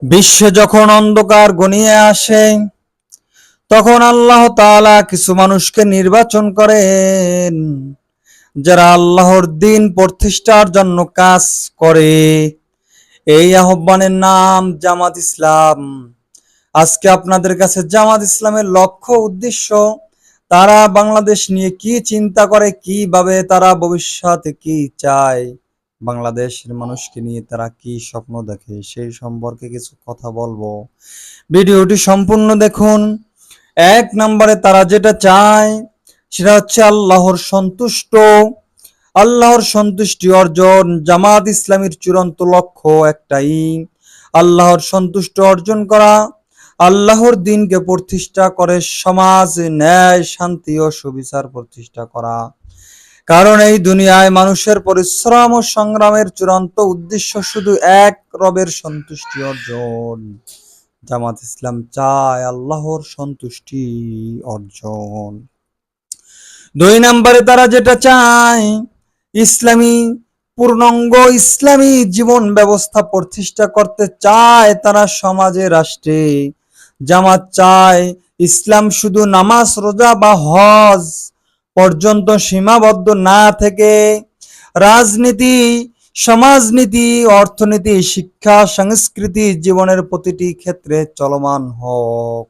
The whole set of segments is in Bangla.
বিশ্বে যখন অন্ধকার ঘনিয়ে আসে, তখন আল্লাহ তাআলা কিছু মানুষকে নির্বাচন করেন যারা আল্লাহর দ্বীন প্রতিষ্ঠার জন্য কাজ করে। এই আহ্বানের নাম জামাত ইসলাম। আজকে আপনাদের কাছে জামাত ইসলামের লক্ষ্য উদ্দেশ্য, তারা বাংলাদেশ নিয়ে কি চিন্তা করে, কিভাবে তারা ভবিষ্যতে কি চায়, বাংলাদেশের মানুষকে নিয়ে তারা কি স্বপ্ন দেখে, সেই সম্পর্কে কিছু কথা বলবো। ভিডিওটি সম্পূর্ণ দেখুন। এক নম্বরে তারা যেটা চায় সেটা হচ্ছে আল্লাহর সন্তুষ্টি অর্জন। জামাত ইসলামীর চূড়ান্ত লক্ষ্য একটাই, আল্লাহর সন্তুষ্টি অর্জন করা, আল্লাহর দ্বীনকে প্রতিষ্ঠা করে সমাজ ন্যায়, শান্তি ও সুবিচার প্রতিষ্ঠা করা। কারণ এই দুনিয়ায় মানুষের পরিশ্রম ও সংগ্রামের চূড়ান্ত উদ্দেশ্য শুধু এক, রবের সন্তুষ্টি অর্জন। জামাত ইসলাম চায় আল্লাহর সন্তুষ্টি অর্জন। দুই নম্বরে তারা যেটা চায়, ইসলামী পূর্ণাঙ্গ ইসলামী জীবন ব্যবস্থা প্রতিষ্ঠা করতে চায় তারা সমাজে, রাষ্ট্রে। জামাত চায় ইসলাম শুধু নামাজ, রোজা বা হজ পর্যন্ত সীমাবদ্ধ না থেকে রাজনীতি, সমাজনীতি, অর্থনীতি, শিক্ষা, সংস্কৃতি, জীবনের প্রতিটি ক্ষেত্রে চলমান হোক,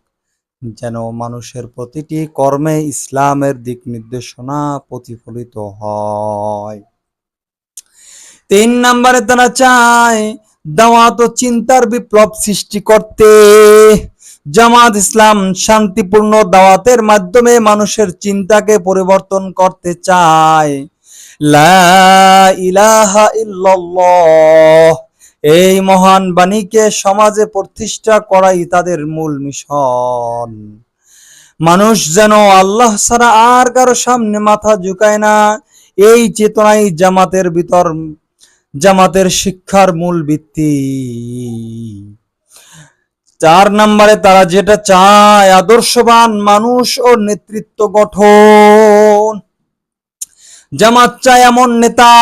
যেন মানুষের প্রতিটি কর্মে ইসলামের দিক নির্দেশনা প্রতিফলিত হয়। তিন নম্বরে তারা চায় দাওয়াত ও চিন্তার বিপ্লব সৃষ্টি করতে। জামাত ইসলাম শান্তিপূর্ণ দাওয়াতের মাধ্যমে মানুষের চিন্তাকে পরিবর্তন করতে চায়। লা ইলাহা ইল্লাল্লাহ, এই মহান বাণীকে সমাজে প্রতিষ্ঠা করাই তাদের মূল মিশন। মানুষ যেন আল্লাহ ছাড়া আর কারো সামনে মাথা ঝুঁকায় না, এই চেতনাই জামাতের শিক্ষার মূল ভিত্তি। চার নম্বরে তারা যেটা চায়, আদর্শবান মানুষ ও নেতৃত্ব গঠন। জামাত চায় এমন নেতা,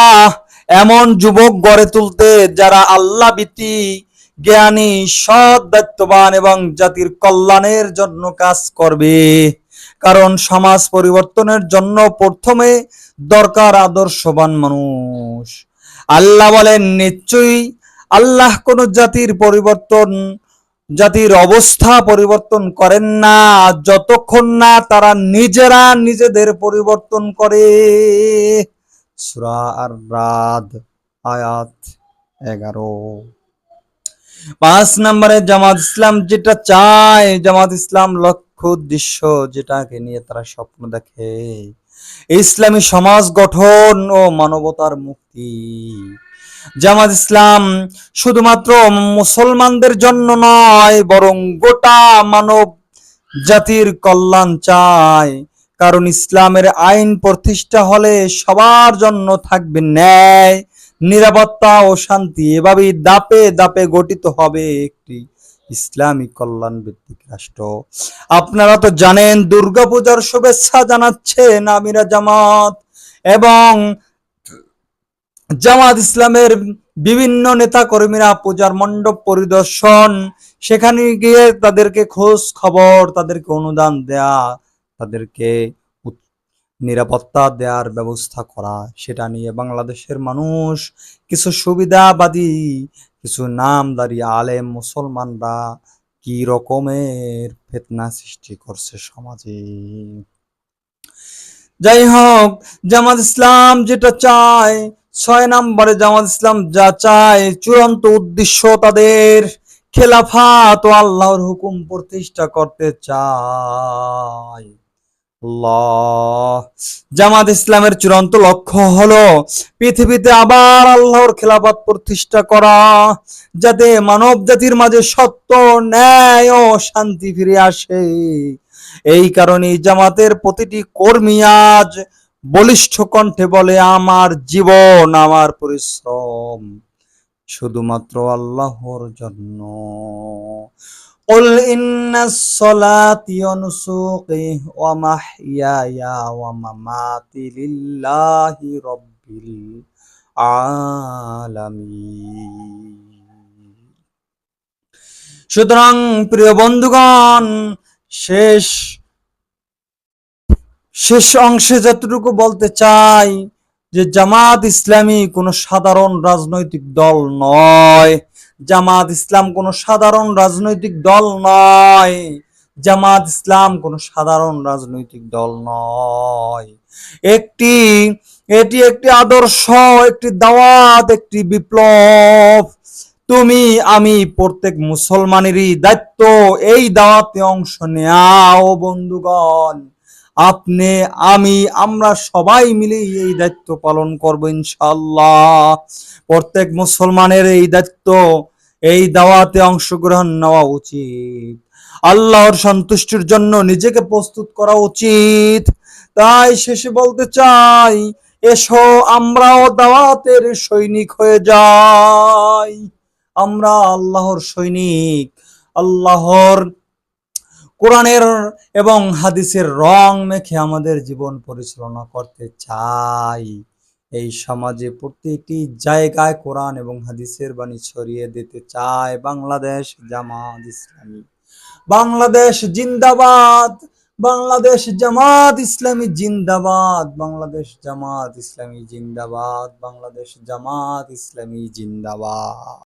এমন যুবক গড়ে তুলতে যারা আল্লাহ ভীতি, জ্ঞানী, সৎ, দায়িত্ববান এবং জাতির কল্যাণের জন্য কাজ করবে। কারণ সমাজ পরিবর্তনের জন্য প্রথমে দরকার আদর্শবান মানুষ। আল্লাহ বলেন, নিশ্চয়ই আল্লাহ কোন জাতির অবস্থা পরিবর্তন করেন না যতক্ষণ না তারা নিজেরা নিজেদের পরিবর্তন করে। সূরা আর-রাদ আয়াত 11। পাঁচ নম্বরে জামাত ইসলাম যেটা চায়, জামাত ইসলাম লক্ষ্য উদ্দেশ্য যেটাকে নিয়ে তারা স্বপ্ন দেখে, ইসলামী সমাজ গঠন ও মানবতার মুক্তি। জামাত ইসলাম শুধুমাত্র মুসলমানদের জন্য নয়, বরং গোটা মানব জাতির কল্যাণ চায়। কারণ ইসলামের আইন প্রতিষ্ঠা হলে সবার জন্য থাকবে ন্যায়, নিরাপত্তা ও শান্তি। এভাবেই দাপে দাপে গঠিত হবে একটি ইসলামী কল্যাণ ভিত্তিক রাষ্ট্র। আপনারা তো জানেন, দুর্গাপূজার শুভেচ্ছা জানাচ্ছেন আমিরা জামাত এবং জামাত ইসলামের বিভিন্ন নেতা কর্মীরা পূজার মণ্ডপ পরিদর্শন, সেখানে গিয়ে তাদেরকে খোঁজ খবর, তাদেরকে অনুদান দেয়া, তাদেরকে নিরাপত্তা দেওয়ার ব্যবস্থা করা, সেটা নিয়ে বাংলাদেশের মানুষ, কিছু সুবিধাবাদী, কিছু নামদারি আলেম মুসলমানরা কি রকমের ফিতনা সৃষ্টি করছে সমাজে। যাই হোক, জামাত ইসলাম যেটা চায়, ছয় নম্বরে জামাত ইসলাম যা চায়, চূড়ান্ত উদ্দেশ্য তাদের খেলাফত ও আল্লাহর হুকুম প্রতিষ্ঠা করতে চায়। জামাত ইসলামের চূড়ান্ত লক্ষ্য হলো পৃথিবীতে আবার আল্লাহর খেলাফত প্রতিষ্ঠা করা, যাতে মানব জাতির মাঝে সত্য, ন্যায় ও শান্তি ফিরে আসে। এই কারণে জামাতের প্রতিটি কর্মী আজ বলিষ্ঠ কণ্ঠে বলে, আমার জীবন, আমার পরিশ্রম শুধুমাত্র আল্লাহর জন্য। قل إن الصلاة ونسكي ومحياي ومماتي لله رب العالمين। সুতরাং প্রিয় বন্ধুগণ, শেষ শেষ অংশে যতটুকু বলতে চাই যে জামাত ইসলামী কোনো সাধারণ রাজনৈতিক দল নয়। জামাত ইসলাম কোনো সাধারণ রাজনৈতিক দল নয়। জামাত ইসলাম কোনো সাধারণ রাজনৈতিক দল নয়। একটি এটি একটি আদর্শ, একটি দাওয়াত, একটি বিপ্লব। তুমি আমি প্রত্যেক মুসলমানেরই দায়িত্ব এই দাওয়াতে অংশ নেওয়া। ও বন্ধুগণ, আপনি আমি আমরা সবাই মিলে এই দায়িত্ব পালন করব ইনশাআল্লাহ। প্রত্যেক মুসলমানের এই দায়িত্ব, এই দাওয়াতে অংশগ্রহণ নেওয়া উচিত। আল্লাহর সন্তুষ্টির জন্য নিজেকে প্রস্তুত করা উচিত। তাই শেষে বলতে চাই, এসো আমরাও দাওয়াতের সৈনিক হয়ে যাই। আমরা আল্লাহর সৈনিক, আল্লাহর কোরআনের এবং হাদিসের রং মেখে আমাদের জীবন পরিচালনা করতে চাই। এই সমাজে প্রতিটি জায়গায় কোরআন এবং হাদিসের বাণী ছড়িয়ে দিতে চায় বাংলাদেশ জামাত ইসলামী। বাংলাদেশ জিন্দাবাদ, বাংলাদেশ জামাত ইসলামী জিন্দাবাদ, বাংলাদেশ জামাত ইসলামী জিন্দাবাদ, বাংলাদেশ জামাত ইসলামী জিন্দাবাদ।